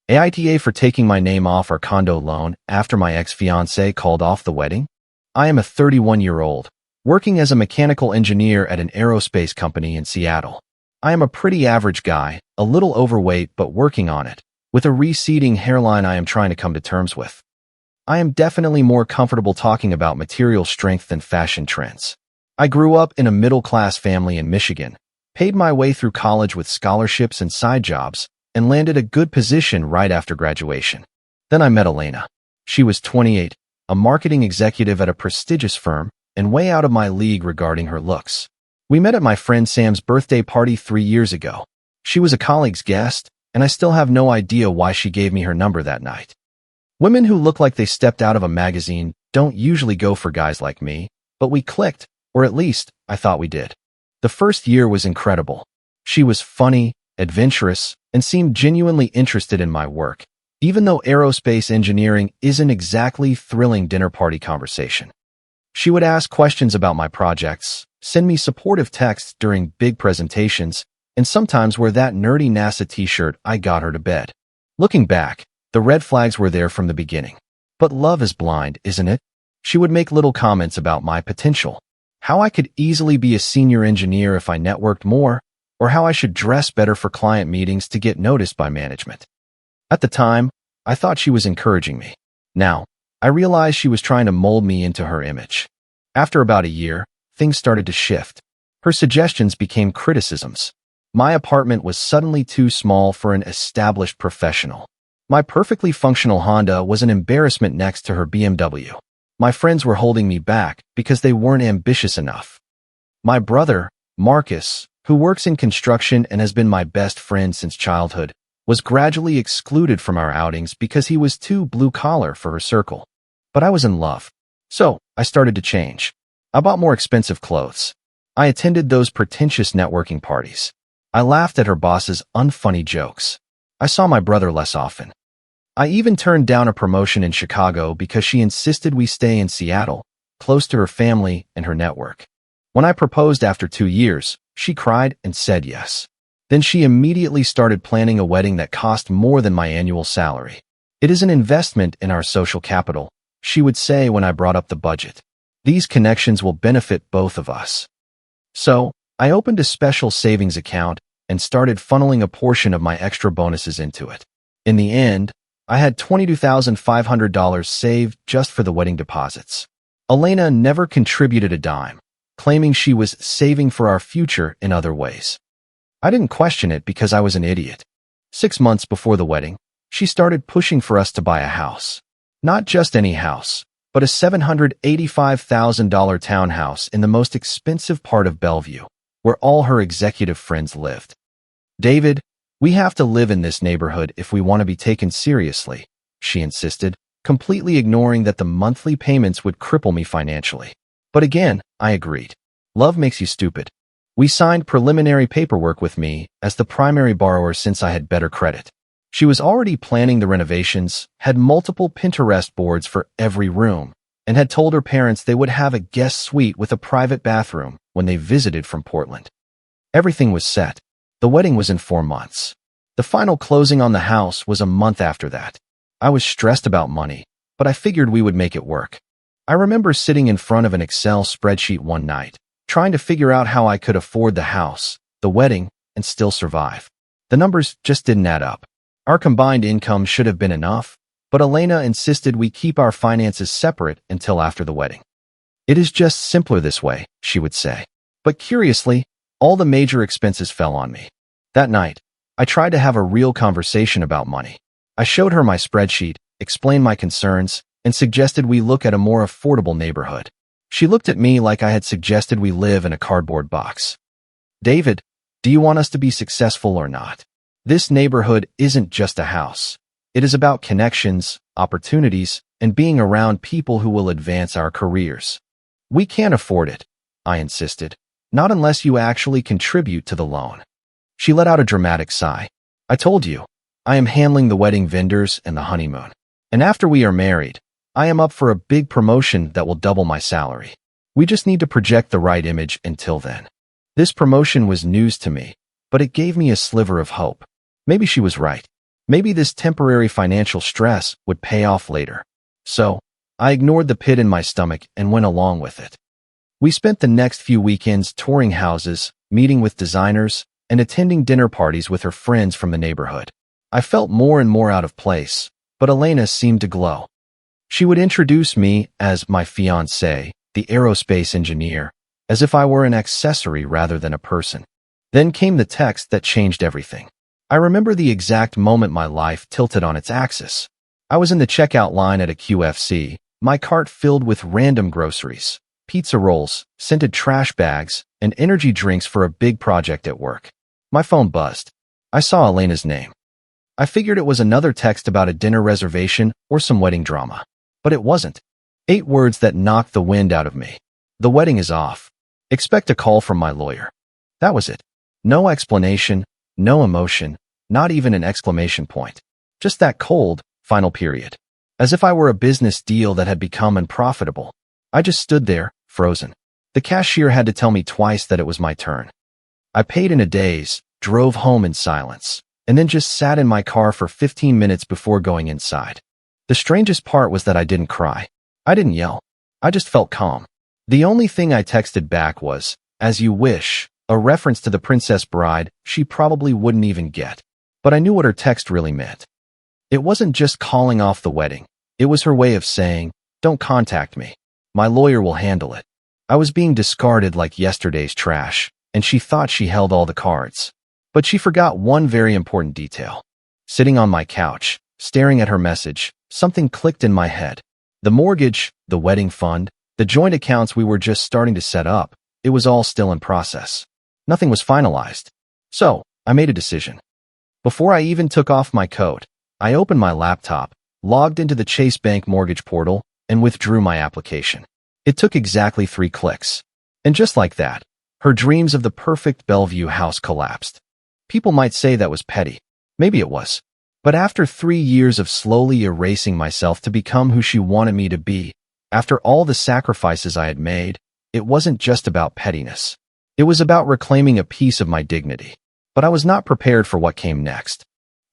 AITA for taking my name off our condo loan after my ex-fiancée called off the wedding? I am a 31-year-old, working as a mechanical engineer at an aerospace company in Seattle. I am a pretty average guy, a little overweight but working on it, with a receding hairline I am trying to come to terms with. I am definitely more comfortable talking about material strength than fashion trends. I grew up in a middle-class family in Michigan, paid my way through college with scholarships and side jobs, and landed a good position right after graduation. Then I met Elena. She was 28, a marketing executive at a prestigious firm, and way out of my league regarding her looks. We met at my friend Sam's birthday party 3 years ago. She was a colleague's guest, and I still have no idea why she gave me her number that night. Women who look like they stepped out of a magazine don't usually go for guys like me, but we clicked, or at least, I thought we did. The first year was incredible. She was funny, adventurous, and seemed genuinely interested in my work, even though aerospace engineering isn't exactly thrilling dinner party conversation. She would ask questions about my projects, send me supportive texts during big presentations, and sometimes wear that nerdy NASA t-shirt I got her to bed. Looking back, the red flags were there from the beginning. But love is blind, isn't it? She would make little comments about my potential, how I could easily be a senior engineer if I networked more, or how I should dress better for client meetings to get noticed by management. At the time, I thought she was encouraging me. Now, I realized she was trying to mold me into her image. After about a year, things started to shift. Her suggestions became criticisms. My apartment was suddenly too small for an established professional. My perfectly functional Honda was an embarrassment next to her BMW. My friends were holding me back because they weren't ambitious enough. My brother, Marcus, who works in construction and has been my best friend since childhood, was gradually excluded from our outings because he was too blue-collar for her circle. But I was in love. So, I started to change. I bought more expensive clothes. I attended those pretentious networking parties. I laughed at her boss's unfunny jokes. I saw my brother less often. I even turned down a promotion in Chicago because she insisted we stay in Seattle, close to her family and her network. When I proposed after 2 years, she cried and said yes. Then she immediately started planning a wedding that cost more than my annual salary. It is an investment in our social capital, she would say when I brought up the budget. These connections will benefit both of us. So, I opened a special savings account and started funneling a portion of my extra bonuses into it. In the end, I had $22,500 saved just for the wedding deposits. Elena never contributed a dime, claiming she was saving for our future in other ways. I didn't question it because I was an idiot. 6 months before the wedding, she started pushing for us to buy a house. Not just any house, but a $785,000 townhouse in the most expensive part of Bellevue, where all her executive friends lived. David, we have to live in this neighborhood if we want to be taken seriously, she insisted, completely ignoring that the monthly payments would cripple me financially. But again, I agreed. Love makes you stupid. We signed preliminary paperwork with me as the primary borrower since I had better credit. She was already planning the renovations, had multiple Pinterest boards for every room, and had told her parents they would have a guest suite with a private bathroom when they visited from Portland. Everything was set. The wedding was in 4 months. The final closing on the house was a month after that. I was stressed about money, but I figured we would make it work. I remember sitting in front of an Excel spreadsheet one night, trying to figure out how I could afford the house, the wedding, and still survive. The numbers just didn't add up. Our combined income should have been enough, but Elena insisted we keep our finances separate until after the wedding. It is just simpler this way, she would say. But curiously, all the major expenses fell on me. That night, I tried to have a real conversation about money. I showed her my spreadsheet, explained my concerns, and suggested we look at a more affordable neighborhood. She looked at me like I had suggested we live in a cardboard box. David, do you want us to be successful or not? This neighborhood isn't just a house. It is about connections, opportunities, and being around people who will advance our careers. We can't afford it, I insisted, not unless you actually contribute to the loan. She let out a dramatic sigh. I told you, I am handling the wedding vendors and the honeymoon. And after we are married, I am up for a big promotion that will double my salary. We just need to project the right image until then. This promotion was news to me, but it gave me a sliver of hope. Maybe she was right. Maybe this temporary financial stress would pay off later. So, I ignored the pit in my stomach and went along with it. We spent the next few weekends touring houses, meeting with designers, and attending dinner parties with her friends from the neighborhood. I felt more and more out of place, but Elena seemed to glow. She would introduce me as my fiancé, the aerospace engineer, as if I were an accessory rather than a person. Then came the text that changed everything. I remember the exact moment my life tilted on its axis. I was in the checkout line at a QFC, my cart filled with random groceries, pizza rolls, scented trash bags, and energy drinks for a big project at work. My phone buzzed. I saw Elena's name. I figured it was another text about a dinner reservation or some wedding drama. But it wasn't. 8 words that knocked the wind out of me. The wedding is off. Expect a call from my lawyer. That was it. No explanation, no emotion, not even an exclamation point. Just that cold, final period. As if I were a business deal that had become unprofitable. I just stood there, frozen. The cashier had to tell me twice that it was my turn. I paid in a daze, drove home in silence, and then just sat in my car for 15 minutes before going inside. The strangest part was that I didn't cry. I didn't yell. I just felt calm. The only thing I texted back was, "As you wish," a reference to the Princess Bride she probably wouldn't even get. But I knew what her text really meant. It wasn't just calling off the wedding. It was her way of saying, "Don't contact me. My lawyer will handle it." I was being discarded like yesterday's trash, and she thought she held all the cards. But she forgot one very important detail. Sitting on my couch, staring at her message, something clicked in my head. The mortgage, the wedding fund, the joint accounts we were just starting to set up, it was all still in process. Nothing was finalized. So, I made a decision. Before I even took off my coat, I opened my laptop, logged into the Chase Bank mortgage portal, and withdrew my application. It took exactly 3 clicks. And just like that, her dreams of the perfect Bellevue house collapsed. People might say that was petty. Maybe it was. But after 3 years of slowly erasing myself to become who she wanted me to be, after all the sacrifices I had made, it wasn't just about pettiness. It was about reclaiming a piece of my dignity. But I was not prepared for what came next.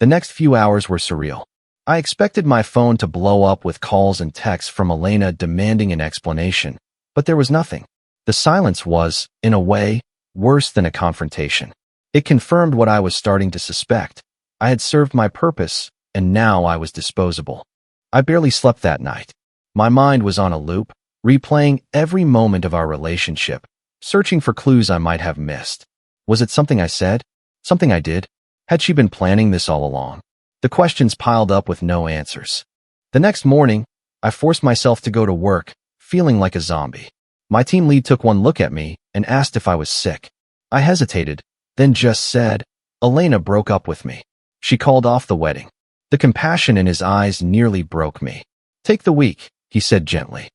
The next few hours were surreal. I expected my phone to blow up with calls and texts from Elena demanding an explanation, but there was nothing. The silence was, in a way, worse than a confrontation. It confirmed what I was starting to suspect. I had served my purpose, and now I was disposable. I barely slept that night. My mind was on a loop, replaying every moment of our relationship, searching for clues I might have missed. Was it something I said? Something I did? Had she been planning this all along? The questions piled up with no answers. The next morning, I forced myself to go to work, feeling like a zombie. My team lead took one look at me and asked if I was sick. I hesitated, then just said, "Elena broke up with me. She called off the wedding." The compassion in his eyes nearly broke me. "Take the week," he said gently.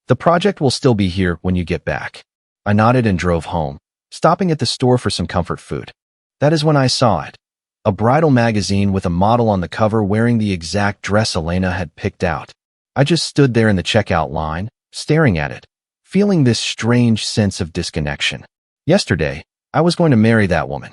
"The project will still be here when you get back." I nodded and drove home, stopping at the store for some comfort food. That is when I saw it. A bridal magazine with a model on the cover wearing the exact dress Elena had picked out. I just stood there in the checkout line, staring at it, feeling this strange sense of disconnection. Yesterday, I was going to marry that woman.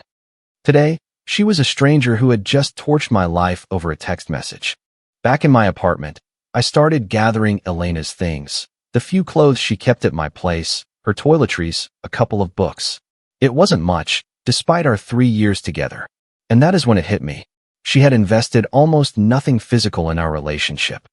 Today, she was a stranger who had just torched my life over a text message. Back in my apartment, I started gathering Elena's things, the few clothes she kept at my place, her toiletries, a couple of books. It wasn't much, despite our 3 years together. And that is when it hit me. She had invested almost nothing physical in our relationship.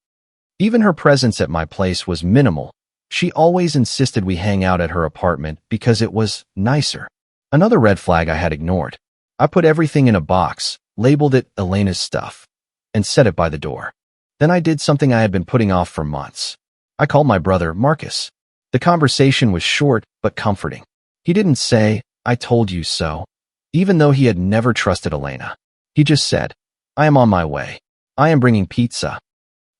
Even her presence at my place was minimal. She always insisted we hang out at her apartment because it was nicer. Another red flag I had ignored. I put everything in a box, labeled it Elena's stuff, and set it by the door. Then I did something I had been putting off for months. I called my brother, Marcus. The conversation was short but comforting. He didn't say, "I told you so," even though he had never trusted Elena. He just said, "I am on my way. I am bringing pizza."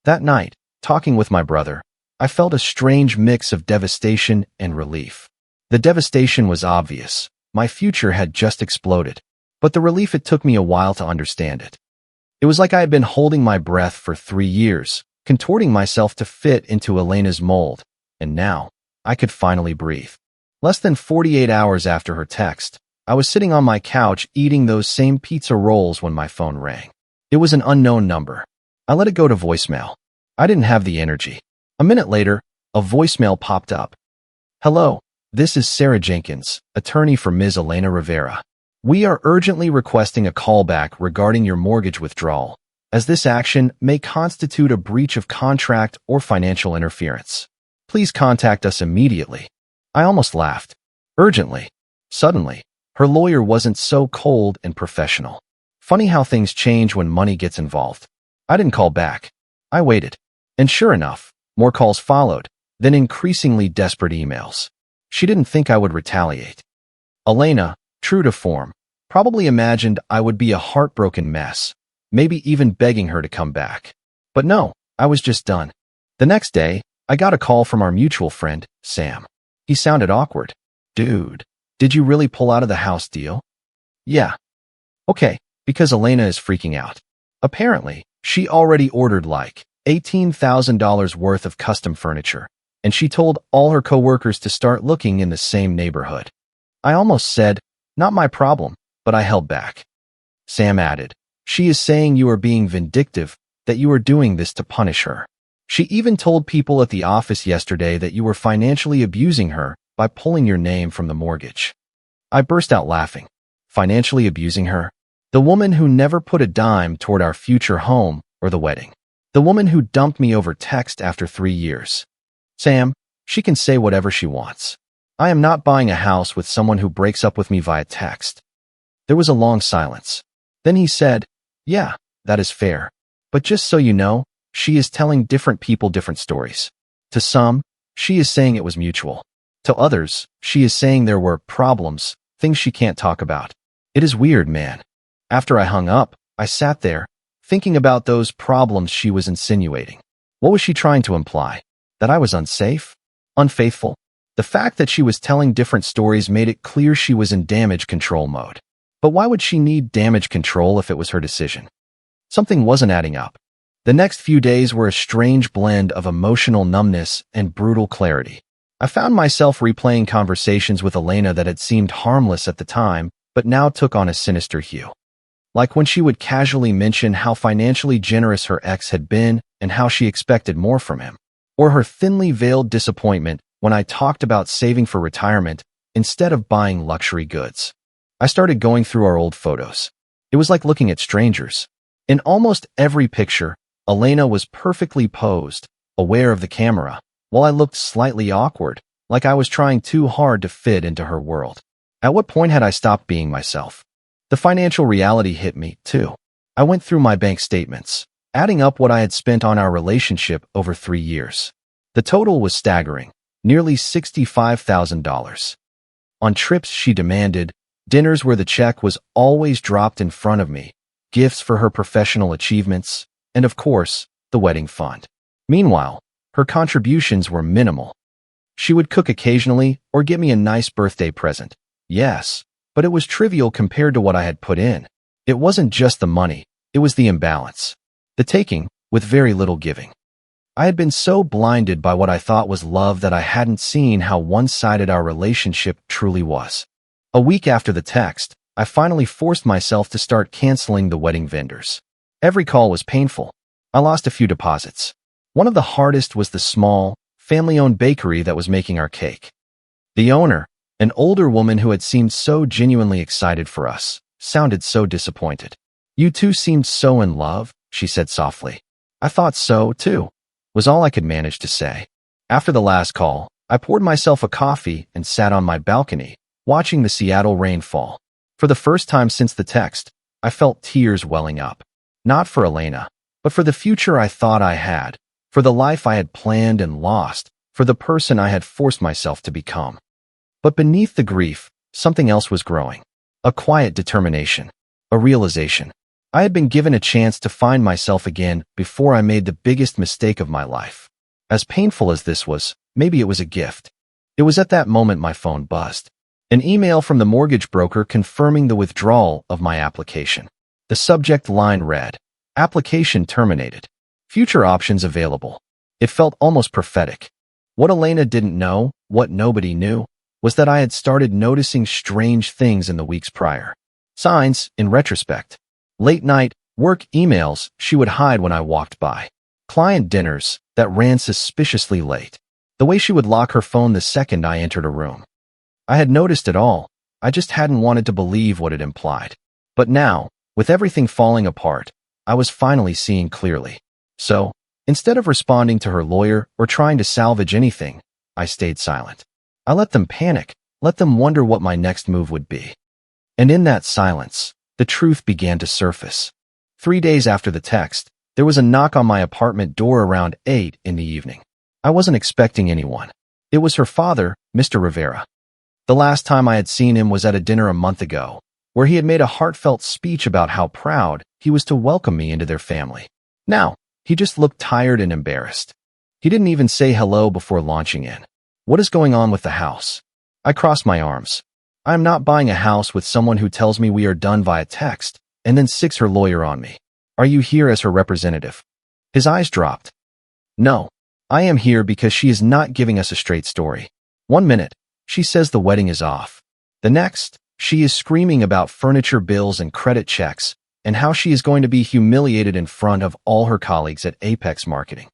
That night, talking with my brother, I felt a strange mix of devastation and relief. The devastation was obvious. My future had just exploded. But the relief, it took me a while to understand it. It was like I had been holding my breath for 3 years, contorting myself to fit into Elena's mold, and now I could finally breathe. Less than 48 hours after her text, I was sitting on my couch eating those same pizza rolls when my phone rang. It was an unknown number. I let it go to voicemail. I didn't have the energy. A minute later, a voicemail popped up. Hello, this is Sarah Jenkins, attorney for Ms. Elena Rivera. We are urgently requesting a callback regarding your mortgage withdrawal, as this action may constitute a breach of contract or financial interference. Please contact us immediately. I almost laughed. Urgently. Suddenly, her lawyer wasn't so cold and professional. Funny how things change when money gets involved. I didn't call back. I waited. And sure enough, more calls followed, then increasingly desperate emails. She didn't think I would retaliate. Elena, true to form, probably imagined I would be a heartbroken mess, maybe even begging her to come back. But no, I was just done. The next day, I got a call from our mutual friend, Sam. He sounded awkward. Dude, did you really pull out of the house deal? Yeah. Okay, because Elena is freaking out. Apparently, she already ordered like $18,000 worth of custom furniture, and she told all her coworkers to start looking in the same neighborhood. I almost said, not my problem, but I held back. Sam added, she is saying you are being vindictive, that you are doing this to punish her. She even told people at the office yesterday that you were financially abusing her by pulling your name from the mortgage. I burst out laughing. Financially abusing her? The woman who never put a dime toward our future home or the wedding. The woman who dumped me over text after 3 years. Sam, she can say whatever she wants. I am not buying a house with someone who breaks up with me via text. There was a long silence. Then he said, yeah, that is fair. But just so you know, she is telling different people different stories. To some, she is saying it was mutual. To others, she is saying there were problems, things she can't talk about. It is weird, man. After I hung up, I sat there, thinking about those problems she was insinuating. What was she trying to imply? That I was unsafe? Unfaithful? The fact that she was telling different stories made it clear she was in damage control mode. But why would she need damage control if it was her decision? Something wasn't adding up. The next few days were a strange blend of emotional numbness and brutal clarity. I found myself replaying conversations with Elena that had seemed harmless at the time, but now took on a sinister hue. Like when she would casually mention how financially generous her ex had been and how she expected more from him. Or her thinly veiled disappointment when I talked about saving for retirement instead of buying luxury goods. I started going through our old photos. It was like looking at strangers. In almost every picture, Elena was perfectly posed, aware of the camera, while I looked slightly awkward, like I was trying too hard to fit into her world. At what point had I stopped being myself? The financial reality hit me, too. I went through my bank statements, adding up what I had spent on our relationship over 3 years. The total was staggering, nearly $65,000. On trips she demanded, dinners where the check was always dropped in front of me, gifts for her professional achievements, and of course, the wedding fund. Meanwhile, her contributions were minimal. She would cook occasionally or get me a nice birthday present. Yes, but it was trivial compared to what I had put in. It wasn't just the money, it was the imbalance. The taking, with very little giving. I had been so blinded by what I thought was love that I hadn't seen how one-sided our relationship truly was. A week after the text, I finally forced myself to start canceling the wedding vendors. Every call was painful. I lost a few deposits. One of the hardest was the small, family-owned bakery that was making our cake. The owner, an older woman who had seemed so genuinely excited for us, sounded so disappointed. You two seemed so in love, she said softly. I thought so, too, was all I could manage to say. After the last call, I poured myself a coffee and sat on my balcony, watching the Seattle rain fall. For the first time since the text, I felt tears welling up. Not for Elena, but for the future I thought I had, for the life I had planned and lost, for the person I had forced myself to become. But beneath the grief, something else was growing. A quiet determination. A realization. I had been given a chance to find myself again before I made the biggest mistake of my life. As painful as this was, maybe it was a gift. It was at that moment my phone buzzed. An email from the mortgage broker confirming the withdrawal of my application. The subject line read, "Application terminated. Future options available." It felt almost prophetic. What Elena didn't know, what nobody knew, was that I had started noticing strange things in the weeks prior. Signs, in retrospect. Late night, Work emails she would hide when I walked by. Client dinners that ran suspiciously late. The way she would lock her phone the second I entered a room. I had noticed it all. I just hadn't wanted to believe what it implied. But now, with everything falling apart, I was finally seeing clearly. So, instead of responding to her lawyer or trying to salvage anything, I stayed silent. I let them panic, let them wonder what my next move would be. And in that silence, the truth began to surface. 3 days after the text, there was a knock on my apartment door around 8 in the evening. I wasn't expecting anyone. It was her father, Mr. Rivera. The last time I had seen him was at a dinner a month ago, where he had made a heartfelt speech about how proud he was to welcome me into their family. Now, he just looked tired and embarrassed. He didn't even say hello before launching in. What is going on with the house? I crossed my arms. I am not buying a house with someone who tells me we are done via text and then sicks her lawyer on me. Are you here as her representative? His eyes dropped. No, I am here because she is not giving us a straight story. 1 minute, she says the wedding is off. The next, she is screaming about furniture bills and credit checks and how she is going to be humiliated in front of all her colleagues at Apex Marketing.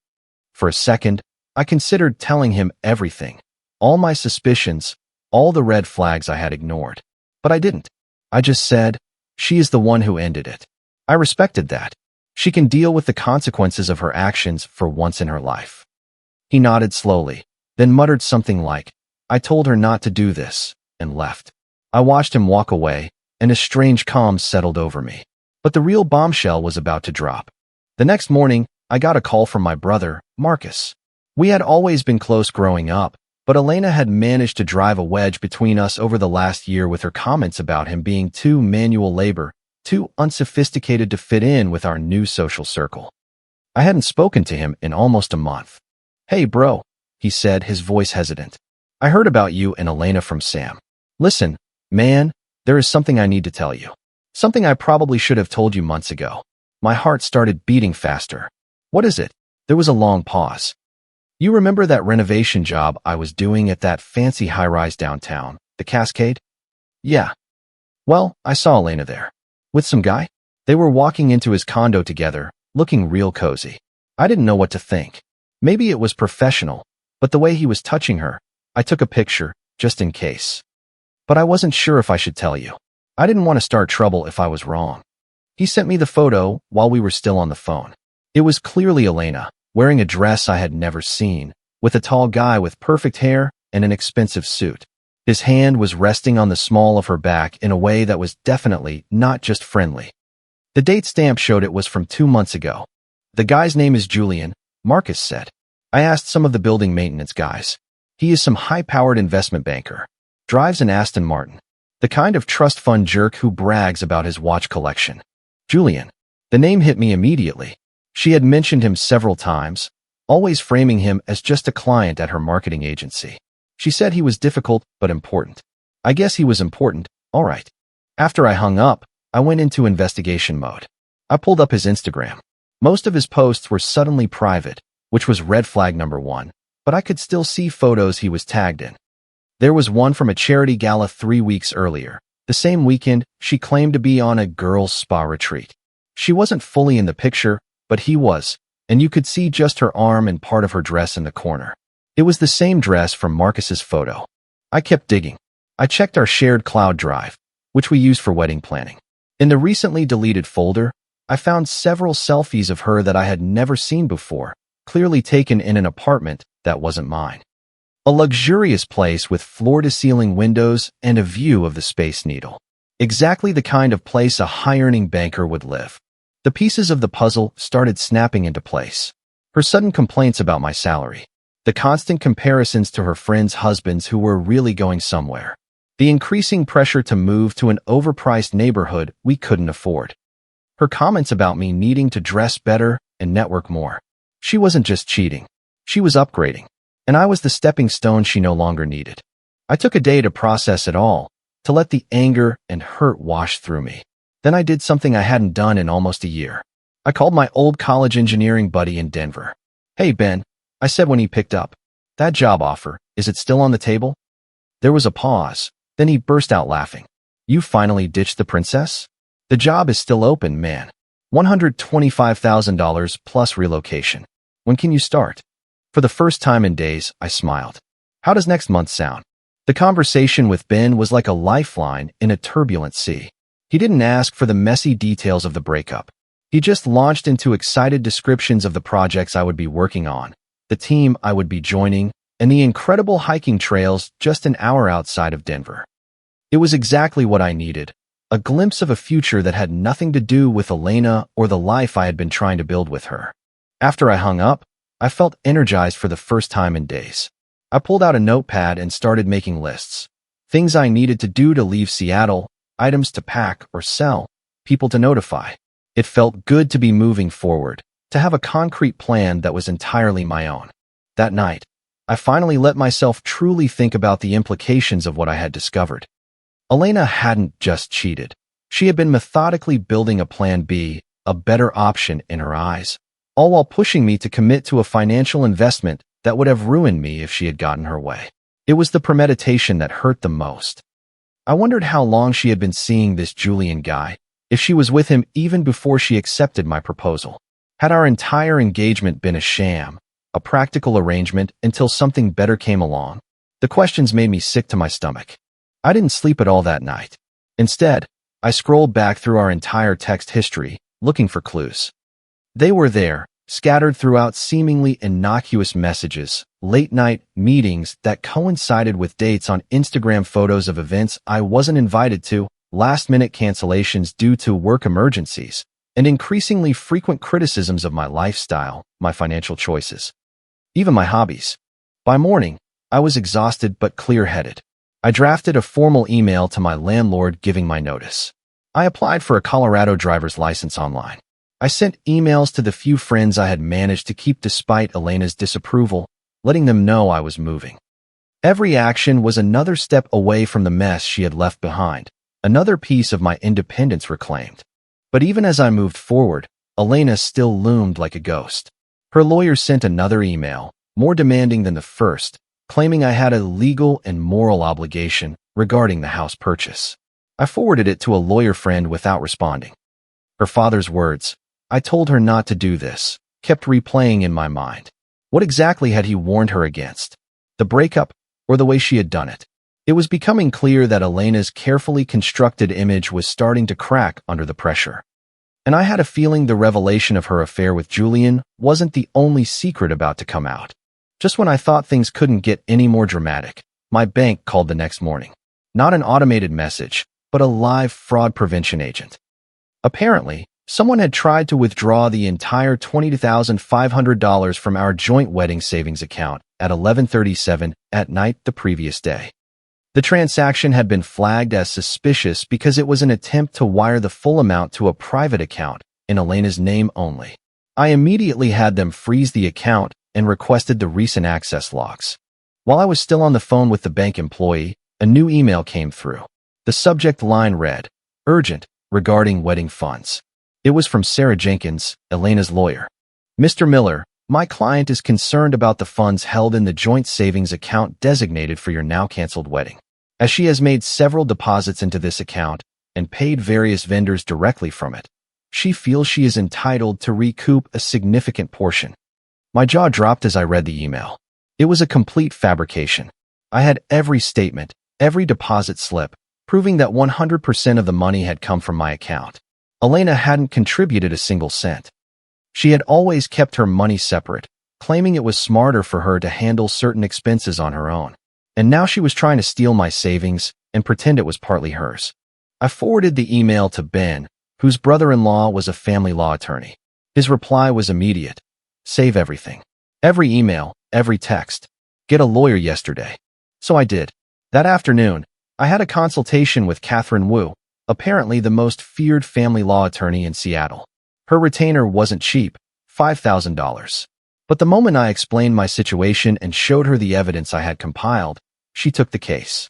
For a second, I considered telling him everything, all my suspicions, all the red flags I had ignored. But I didn't. I just said, she is the one who ended it. I respected that. She can deal with the consequences of her actions for once in her life. He nodded slowly, then muttered something like, I told her not to do this, and left. I watched him walk away, and a strange calm settled over me. But the real bombshell was about to drop. The next morning, I got a call from my brother, Marcus. We had always been close growing up, but Elena had managed to drive a wedge between us over the last year with her comments about him being too manual labor, too unsophisticated to fit in with our new social circle. I hadn't spoken to him in almost a month. Hey bro, he said, his voice hesitant. I heard about you and Elena from Sam. Listen, man, there is something I need to tell you. Something I probably should have told you months ago. My heart started beating faster. What is it? There was a long pause. You remember that renovation job I was doing at that fancy high-rise downtown, the Cascade? Yeah. Well, I saw Elena there. With some guy? They were walking into his condo together, looking real cozy. I didn't know what to think. Maybe it was professional, but the way he was touching her, I took a picture, just in case. But I wasn't sure if I should tell you. I didn't want to start trouble if I was wrong. He sent me the photo while we were still on the phone. It was clearly Elena, wearing a dress I had never seen, with a tall guy with perfect hair and an expensive suit. His hand was resting on the small of her back in a way that was definitely not just friendly. The date stamp showed it was from 2 months ago. The guy's name is Julian, Marcus said. I asked some of the building maintenance guys. He is some high-powered investment banker. Drives an Aston Martin. The kind of trust fund jerk who brags about his watch collection. Julian. The name hit me immediately. She had mentioned him several times, always framing him as just a client at her marketing agency. She said he was difficult but important. I guess he was important, all right. After I hung up, I went into investigation mode. I pulled up his Instagram. Most of his posts were suddenly private, which was red flag number 1, but I could still see photos he was tagged in. There was one from a charity gala 3 weeks earlier. The same weekend, she claimed to be on a girls' spa retreat. She wasn't fully in the picture, but he was, and you could see just her arm and part of her dress in the corner. It was the same dress from Marcus's photo. I kept digging. I checked our shared cloud drive, which we use for wedding planning. In the recently deleted folder, I found several selfies of her that I had never seen before, clearly taken in an apartment that wasn't mine. A luxurious place with floor-to-ceiling windows and a view of the Space Needle. Exactly the kind of place a high-earning banker would live. The pieces of the puzzle started snapping into place. Her sudden complaints about my salary. The constant comparisons to her friends' husbands who were really going somewhere. The increasing pressure to move to an overpriced neighborhood we couldn't afford. Her comments about me needing to dress better and network more. She wasn't just cheating. She was upgrading. And I was the stepping stone she no longer needed. I took a day to process it all, to let the anger and hurt wash through me. Then I did something I hadn't done in almost a year. I called my old college engineering buddy in Denver. Hey Ben, I said when he picked up. That job offer, is it still on the table? There was a pause, then he burst out laughing. You finally ditched the princess? The job is still open, man. $125,000 plus relocation. When can you start? For the first time in days, I smiled. How does next month sound? The conversation with Ben was like a lifeline in a turbulent sea. He didn't ask for the messy details of the breakup. He just launched into excited descriptions of the projects I would be working on, the team I would be joining, and the incredible hiking trails just an hour outside of Denver. It was exactly what I needed, a glimpse of a future that had nothing to do with Elena or the life I had been trying to build with her. After I hung up, I felt energized for the first time in days. I pulled out a notepad and started making lists. Things I needed to do to leave Seattle, items to pack or sell, people to notify. It felt good to be moving forward, to have a concrete plan that was entirely my own. That night, I finally let myself truly think about the implications of what I had discovered. Elena hadn't just cheated. She had been methodically building a plan B, a better option in her eyes, all while pushing me to commit to a financial investment that would have ruined me if she had gotten her way. It was the premeditation that hurt the most. I wondered how long she had been seeing this Julian guy, if she was with him even before she accepted my proposal. Had our entire engagement been a sham, a practical arrangement until something better came along? The questions made me sick to my stomach. I didn't sleep at all that night. Instead, I scrolled back through our entire text history, looking for clues. They were there, scattered throughout seemingly innocuous messages, late-night meetings that coincided with dates on Instagram, photos of events I wasn't invited to, last-minute cancellations due to work emergencies, and increasingly frequent criticisms of my lifestyle, my financial choices, even my hobbies. By morning, I was exhausted but clear-headed. I drafted a formal email to my landlord giving my notice. I applied for a Colorado driver's license online. I sent emails to the few friends I had managed to keep despite Elena's disapproval, letting them know I was moving. Every action was another step away from the mess she had left behind, another piece of my independence reclaimed. But even as I moved forward, Elena still loomed like a ghost. Her lawyer sent another email, more demanding than the first, claiming I had a legal and moral obligation regarding the house purchase. I forwarded it to a lawyer friend without responding. Her father's words, "I told her not to do this," kept replaying in my mind. What exactly had he warned her against? The breakup, or the way she had done it? It was becoming clear that Elena's carefully constructed image was starting to crack under the pressure. And I had a feeling the revelation of her affair with Julian wasn't the only secret about to come out. Just when I thought things couldn't get any more dramatic, my bank called the next morning. Not an automated message, but a live fraud prevention agent. Apparently, someone had tried to withdraw the entire $22,500 from our joint wedding savings account at 11:37 at night the previous day. The transaction had been flagged as suspicious because it was an attempt to wire the full amount to a private account in Elena's name only. I immediately had them freeze the account and requested the recent access logs. While I was still on the phone with the bank employee, a new email came through. The subject line read, "Urgent, regarding wedding funds." It was from Sarah Jenkins, Elena's lawyer. "Mr. Miller, my client is concerned about the funds held in the joint savings account designated for your now-canceled wedding. As she has made several deposits into this account and paid various vendors directly from it, she feels she is entitled to recoup a significant portion." My jaw dropped as I read the email. It was a complete fabrication. I had every statement, every deposit slip, proving that 100% of the money had come from my account. Elena hadn't contributed a single cent. She had always kept her money separate, claiming it was smarter for her to handle certain expenses on her own. And now she was trying to steal my savings and pretend it was partly hers. I forwarded the email to Ben, whose brother-in-law was a family law attorney. His reply was immediate. "Save everything. Every email, every text. Get a lawyer yesterday." So I did. That afternoon, I had a consultation with Catherine Wu, apparently the most feared family law attorney in Seattle. Her retainer wasn't cheap, $5,000. But the moment I explained my situation and showed her the evidence I had compiled, she took the case.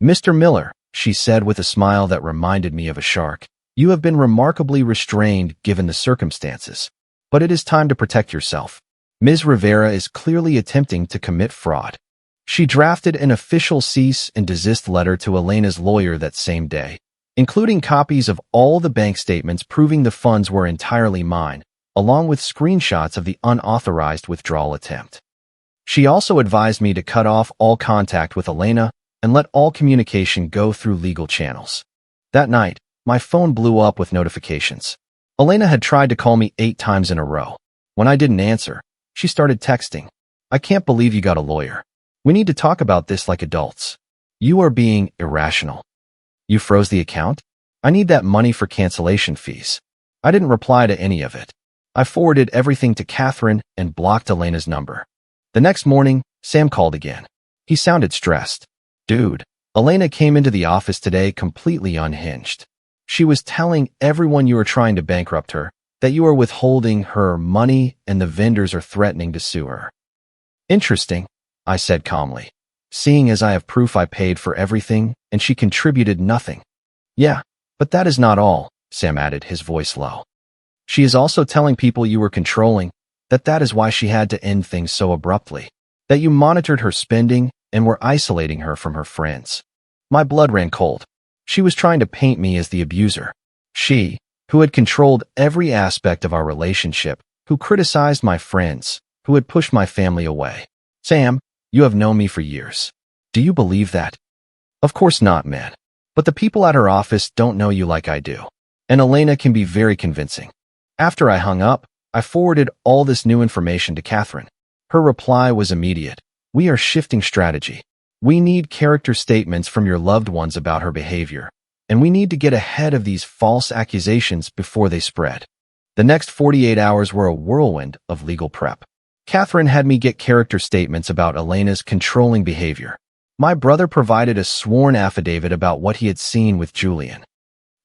"Mr. Miller," she said with a smile that reminded me of a shark, "you have been remarkably restrained given the circumstances. But it is time to protect yourself. Ms. Rivera is clearly attempting to commit fraud." She drafted an official cease and desist letter to Elena's lawyer that same day, including copies of all the bank statements proving the funds were entirely mine, along with screenshots of the unauthorized withdrawal attempt. She also advised me to cut off all contact with Elena and let all communication go through legal channels. That night, my phone blew up with notifications. Elena had tried to call me 8 times in a row. When I didn't answer, she started texting. "I can't believe you got a lawyer. We need to talk about this like adults. You are being irrational. You froze the account? I need that money for cancellation fees." I didn't reply to any of it. I forwarded everything to Catherine and blocked Elena's number. The next morning, Sam called again. He sounded stressed. "Dude, Elena came into the office today completely unhinged. She was telling everyone you were trying to bankrupt her, that you are withholding her money, and the vendors are threatening to sue her." "Interesting," I said calmly, "seeing as I have proof I paid for everything and she contributed nothing." "Yeah, but that is not all," Sam added, his voice low. "She is also telling people you were controlling, that is why she had to end things so abruptly, that you monitored her spending and were isolating her from her friends." My blood ran cold. She was trying to paint me as the abuser. She, who had controlled every aspect of our relationship, who criticized my friends, who had pushed my family away. "Sam, you have known me for years. Do you believe that?" "Of course not, man. But the people at her office don't know you like I do. And Elena can be very convincing." After I hung up, I forwarded all this new information to Catherine. Her reply was immediate. "We are shifting strategy. We need character statements from your loved ones about her behavior, and we need to get ahead of these false accusations before they spread." The next 48 hours were a whirlwind of legal prep. Catherine had me get character statements about Elena's controlling behavior. My brother provided a sworn affidavit about what he had seen with Julian.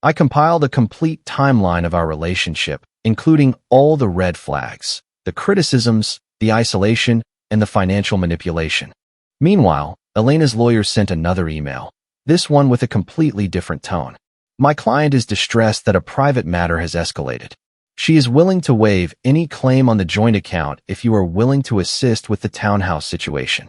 I compiled a complete timeline of our relationship, including all the red flags, the criticisms, the isolation, and the financial manipulation. Meanwhile, Elena's lawyer sent another email, this one with a completely different tone. "My client is distressed that a private matter has escalated. She is willing to waive any claim on the joint account if you are willing to assist with the townhouse situation."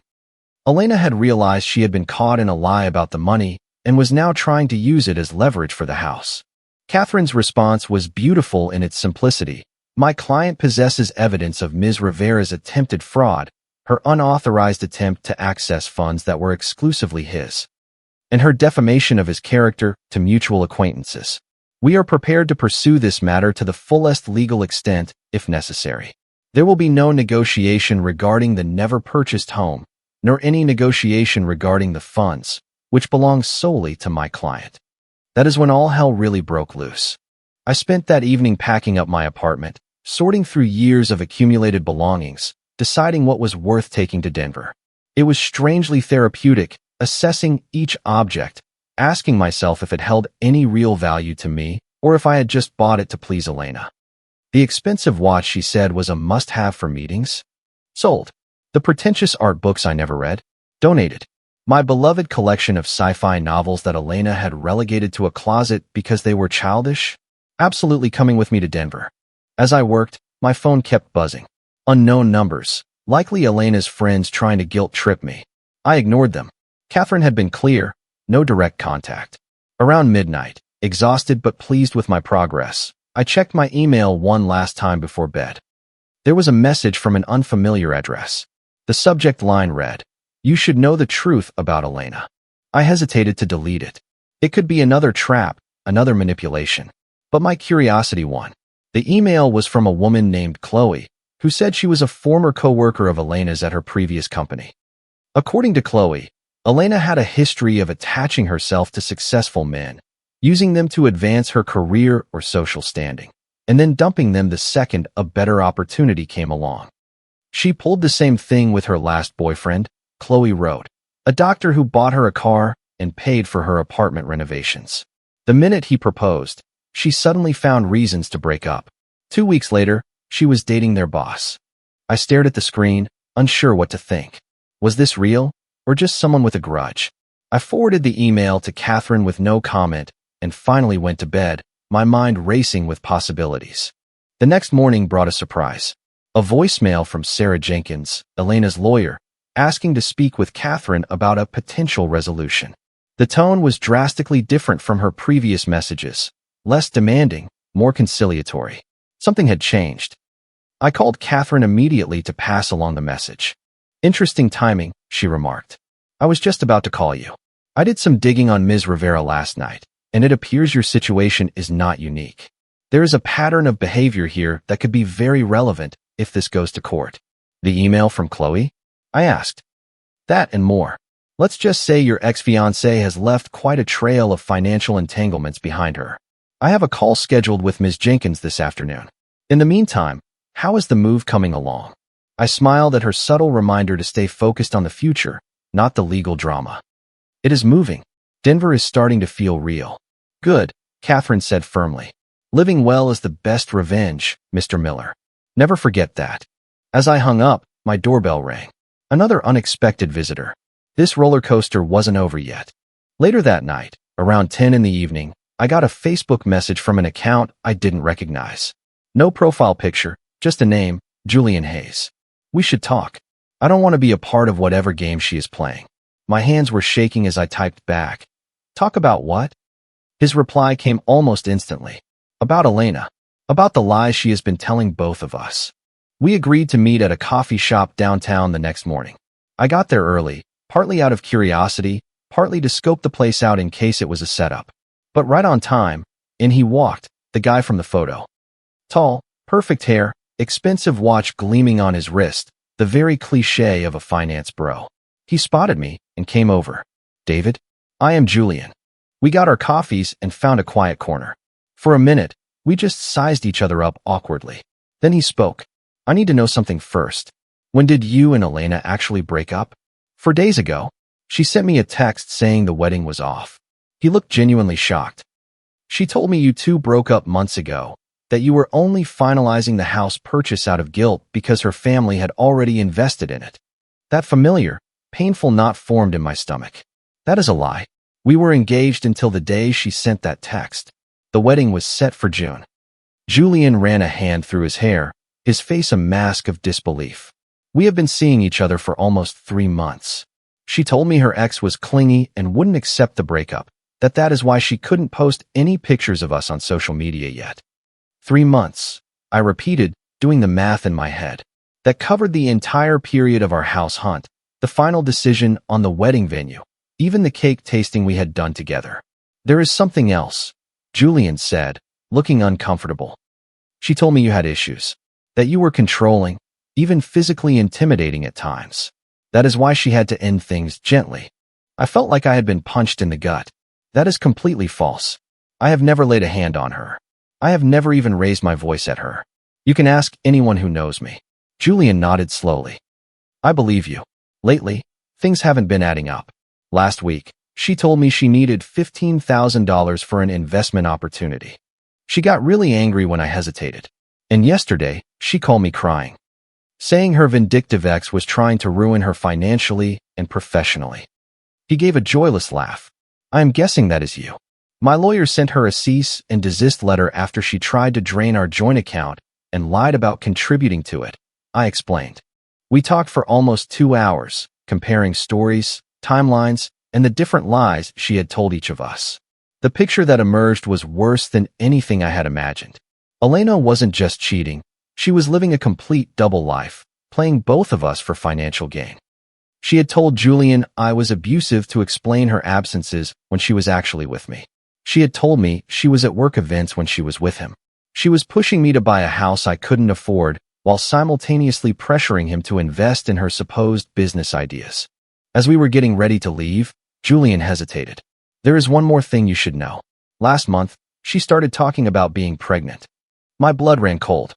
Elena had realized she had been caught in a lie about the money and was now trying to use it as leverage for the house. Catherine's response was beautiful in its simplicity. "My client possesses evidence of Ms. Rivera's attempted fraud, her unauthorized attempt to access funds that were exclusively his, and her defamation of his character to mutual acquaintances. We are prepared to pursue this matter to the fullest legal extent if necessary. There will be no negotiation regarding the never-purchased home, nor any negotiation regarding the funds, which belong solely to my client." That is when all hell really broke loose. I spent that evening packing up my apartment, sorting through years of accumulated belongings, deciding what was worth taking to Denver. It was strangely therapeutic, assessing each object, asking myself if it held any real value to me or if I had just bought it to please Elena. The expensive watch, she said, was a must-have for meetings. Sold. The pretentious art books I never read. Donated. My beloved collection of sci-fi novels that Elena had relegated to a closet because they were childish. Absolutely coming with me to Denver. As I worked, my phone kept buzzing. Unknown numbers, likely Elena's friends trying to guilt-trip me. I ignored them. Catherine had been clear, no direct contact. Around midnight, exhausted but pleased with my progress, I checked my email one last time before bed. There was a message from an unfamiliar address. The subject line read, "You should know the truth about Elena." I hesitated to delete it. It could be another trap, another manipulation. But my curiosity won. The email was from a woman named Chloe, who said she was a former co-worker of Elena's at her previous company. According to Chloe, Elena had a history of attaching herself to successful men, using them to advance her career or social standing, and then dumping them the second a better opportunity came along. She pulled the same thing with her last boyfriend, Chloe wrote, a doctor who bought her a car and paid for her apartment renovations. The minute he proposed, she suddenly found reasons to break up. 2 weeks later, she was dating their boss. I stared at the screen, unsure what to think. Was this real, or just someone with a grudge? I forwarded the email to Catherine with no comment and finally went to bed, my mind racing with possibilities. The next morning brought a surprise. A voicemail from Sarah Jenkins, Elena's lawyer, asking to speak with Catherine about a potential resolution. The tone was drastically different from her previous messages, less demanding, more conciliatory. Something had changed. I called Catherine immediately to pass along the message. "Interesting timing," she remarked. "I was just about to call you. I did some digging on Ms. Rivera last night, and it appears your situation is not unique. There is a pattern of behavior here that could be very relevant if this goes to court." "The email from Chloe?" I asked. "That and more. Let's just say your ex-fiancée has left quite a trail of financial entanglements behind her. I have a call scheduled with Ms. Jenkins this afternoon. In the meantime, how is the move coming along?" I smiled at her subtle reminder to stay focused on the future, not the legal drama. "It is moving. Denver is starting to feel real." "Good," Catherine said firmly. "Living well is the best revenge, Mr. Miller. Never forget that." As I hung up, my doorbell rang. Another unexpected visitor. This roller coaster wasn't over yet. Later that night, around 10 in the evening, I got a Facebook message from an account I didn't recognize. No profile picture, just a name, Julian Hayes. "We should talk. I don't want to be a part of whatever game she is playing." My hands were shaking as I typed back. "Talk about what?" His reply came almost instantly. "About Elena. About the lies she has been telling both of us." We agreed to meet at a coffee shop downtown the next morning. I got there early, partly out of curiosity, partly to scope the place out in case it was a setup. But right on time, in he walked, the guy from the photo. Tall, perfect hair, expensive watch gleaming on his wrist, the very cliché of a finance bro. He spotted me and came over. "David, I am Julian." We got our coffees and found a quiet corner. For a minute, we just sized each other up awkwardly. Then he spoke. "I need to know something first. When did you and Elena actually break up?" "4 days ago. She sent me a text saying the wedding was off." He looked genuinely shocked. "She told me you two broke up months ago, that you were only finalizing the house purchase out of guilt because her family had already invested in it." That familiar, painful knot formed in my stomach. "That is a lie. We were engaged until the day she sent that text. The wedding was set for June." Julian ran a hand through his hair, his face a mask of disbelief. "We have been seeing each other for almost 3 months. She told me her ex was clingy and wouldn't accept the breakup, that is why she couldn't post any pictures of us on social media yet." 3 months, I repeated, doing the math in my head. That covered the entire period of our house hunt, the final decision on the wedding venue, even the cake tasting we had done together. "There is something else," Julian said, looking uncomfortable. "She told me you had issues, that you were controlling, even physically intimidating at times. That is why she had to end things gently." I felt like I had been punched in the gut. "That is completely false. I have never laid a hand on her. I have never even raised my voice at her. You can ask anyone who knows me." Julian nodded slowly. "I believe you. Lately, things haven't been adding up. Last week, she told me she needed $15,000 for an investment opportunity. She got really angry when I hesitated. And yesterday, she called me crying, saying her vindictive ex was trying to ruin her financially and professionally." He gave a joyless laugh. "I am guessing that is you. My lawyer sent her a cease and desist letter after she tried to drain our joint account and lied about contributing to it," I explained. We talked for almost 2 hours, comparing stories, timelines, and the different lies she had told each of us. The picture that emerged was worse than anything I had imagined. Elena wasn't just cheating. She was living a complete double life, playing both of us for financial gain. She had told Julian I was abusive to explain her absences when she was actually with me. She had told me she was at work events when she was with him. She was pushing me to buy a house I couldn't afford while simultaneously pressuring him to invest in her supposed business ideas. As we were getting ready to leave, Julian hesitated. "There is one more thing you should know. Last month, she started talking about being pregnant." My blood ran cold.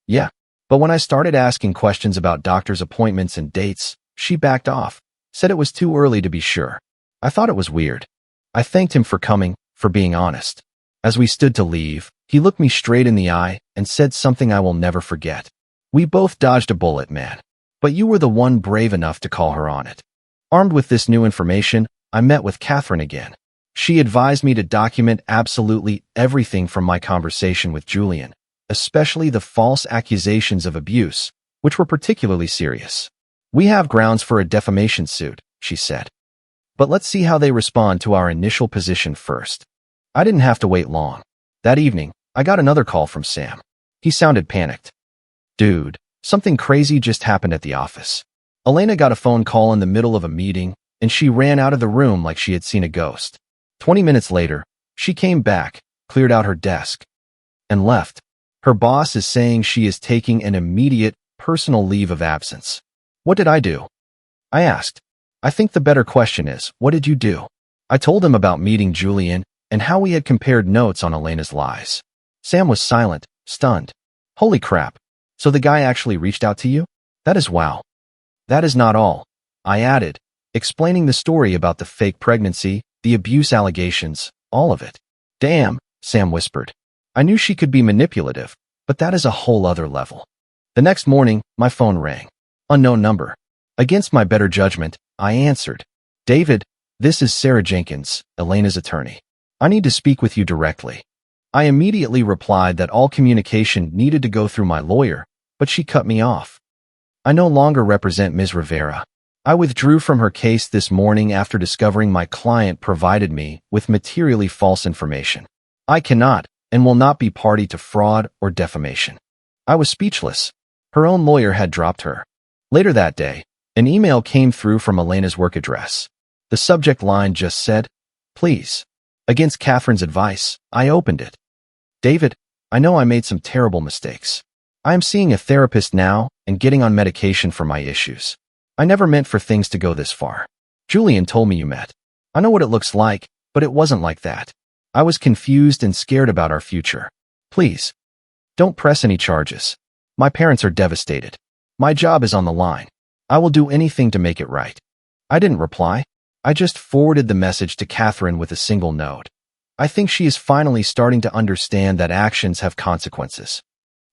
"Yeah, but when I started asking questions about doctor's appointments and dates, she backed off, said it was too early to be sure." I thought it was weird. I thanked him for coming, for being honest. As we stood to leave, he looked me straight in the eye and said something I will never forget. "We both dodged a bullet, man. But you were the one brave enough to call her on it." Armed with this new information, I met with Catherine again. She advised me to document absolutely everything from my conversation with Julian, especially the false accusations of abuse, which were particularly serious. "We have grounds for a defamation suit," she said. But let's see how they respond to our initial position first. I didn't have to wait long. That evening, I got another call from Sam. He sounded panicked. Dude, something crazy just happened at the office. Elena got a phone call in the middle of a meeting, and she ran out of the room like she had seen a ghost. 20 minutes later, she came back, cleared out her desk, and left. Her boss is saying she is taking an immediate, personal leave of absence. What did I do? I asked. I think the better question is, what did you do? I told him about meeting Julian and how we had compared notes on Elena's lies. Sam was silent, stunned. Holy crap. So the guy actually reached out to you? That is wow. That is not all. I added, explaining the story about the fake pregnancy, the abuse allegations, all of it. Damn, Sam whispered. I knew she could be manipulative, but that is a whole other level. The next morning, my phone rang. Unknown number. Against my better judgment, I answered. David, this is Sarah Jenkins, Elena's attorney. I need to speak with you directly. I immediately replied that all communication needed to go through my lawyer, but she cut me off. I no longer represent Ms. Rivera. I withdrew from her case this morning after discovering my client provided me with materially false information. I cannot and will not be party to fraud or defamation. I was speechless. Her own lawyer had dropped her. Later that day, an email came through from Elena's work address. The subject line just said, please. Against Catherine's advice, I opened it. David, I know I made some terrible mistakes. I am seeing a therapist now and getting on medication for my issues. I never meant for things to go this far. Julian told me you met. I know what it looks like, but it wasn't like that. I was confused and scared about our future. Please, don't press any charges. My parents are devastated. My job is on the line. I will do anything to make it right. I didn't reply. I just forwarded the message to Catherine with a single note. I think she is finally starting to understand that actions have consequences.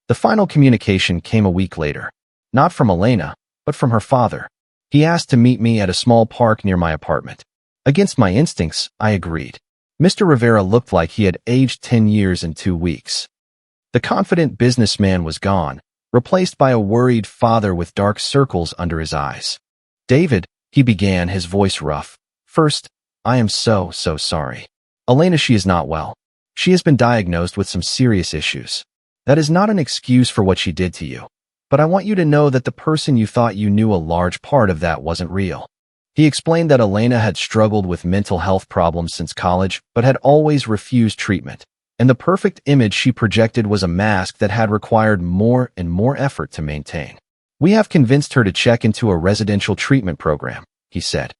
The final communication came a week later. Not from Elena, but from her father. He asked to meet me at a small park near my apartment. Against my instincts, I agreed. Mr. Rivera looked like he had aged 10 years in 2 weeks. The confident businessman was gone, replaced by a worried father with dark circles under his eyes. David, he began, his voice rough. First, I am so sorry. Elena, she is not well. She has been diagnosed with some serious issues. That is not an excuse for what she did to you. But I want you to know that the person you thought you knew, a large part of that wasn't real. He explained that Elena had struggled with mental health problems since college, but had always refused treatment. And the perfect image she projected was a mask that had required more and more effort to maintain. We have convinced her to check into a residential treatment program, he said.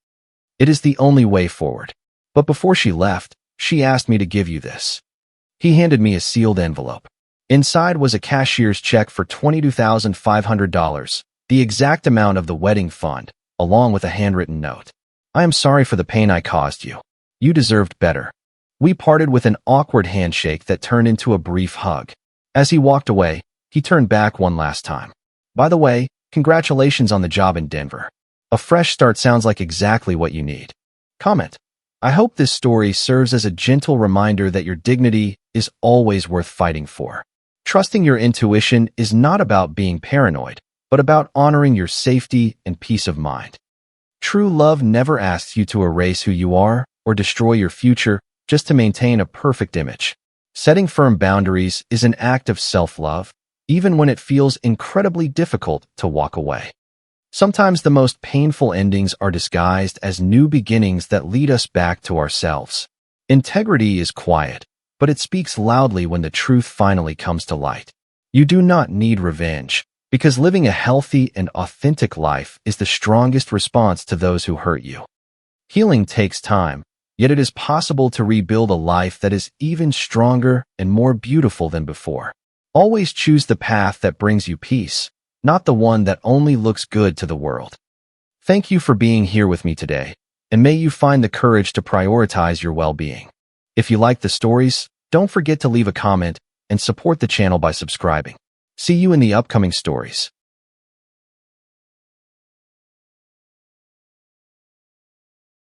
It is the only way forward. But before she left, she asked me to give you this. He handed me a sealed envelope. Inside was a cashier's check for $22,500, the exact amount of the wedding fund, along with a handwritten note. I am sorry for the pain I caused you. You deserved better. We parted with an awkward handshake that turned into a brief hug. As he walked away, he turned back one last time. By the way, congratulations on the job in Denver. A fresh start sounds like exactly what you need. Comment. I hope this story serves as a gentle reminder that your dignity is always worth fighting for. Trusting your intuition is not about being paranoid, but about honoring your safety and peace of mind. True love never asks you to erase who you are or destroy your future just to maintain a perfect image. Setting firm boundaries is an act of self-love, even when it feels incredibly difficult to walk away. Sometimes the most painful endings are disguised as new beginnings that lead us back to ourselves. Integrity is quiet, but it speaks loudly when the truth finally comes to light. You do not need revenge, because living a healthy and authentic life is the strongest response to those who hurt you. Healing takes time, yet it is possible to rebuild a life that is even stronger and more beautiful than before. Always choose the path that brings you peace, not the one that only looks good to the world. Thank you for being here with me today, and may you find the courage to prioritize your well-being. If you like the stories, don't forget to leave a comment and support the channel by subscribing. See you in the upcoming stories.